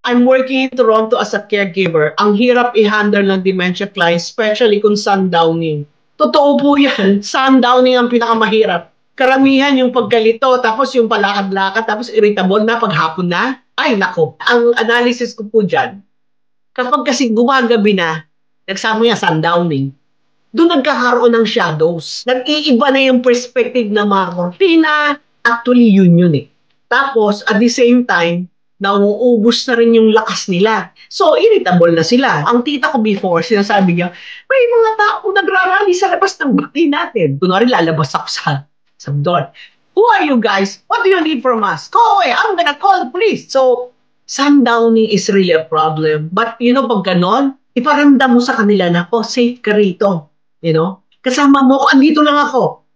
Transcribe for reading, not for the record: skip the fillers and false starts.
I'm working in Toronto as a caregiver. Ang hirap i-handle ng dementia clients, especially kung sundowning. Totoo po yan. Sundowning ang pinakamahirap. Karamihan yung pagkalito, tapos yung palakad-lakad, tapos irritable na paghapon na. Ay, nako. Ang analysis ko po dyan, kapag kasi gumagabi na, nagsama niya sundowning, doon nagkakaroon ng shadows. Nag-iiba na yung perspective ng mga kortina. Actually, yun eh. Tapos, at the same time, nauubos na rin yung lakas nila. So, irritable na sila. Ang tita ko before, sinasabi niya, may mga tao nagrarally sa labas ng bahay natin. Kunwari, lalabas ako sa door. Who are you guys? What do you need from us? Go away. I'm gonna call the police. So, sundowning is really a problem. But, pag ganon, iparamdam mo sa kanila na, safe ka rito. Kasama mo, andito lang ako.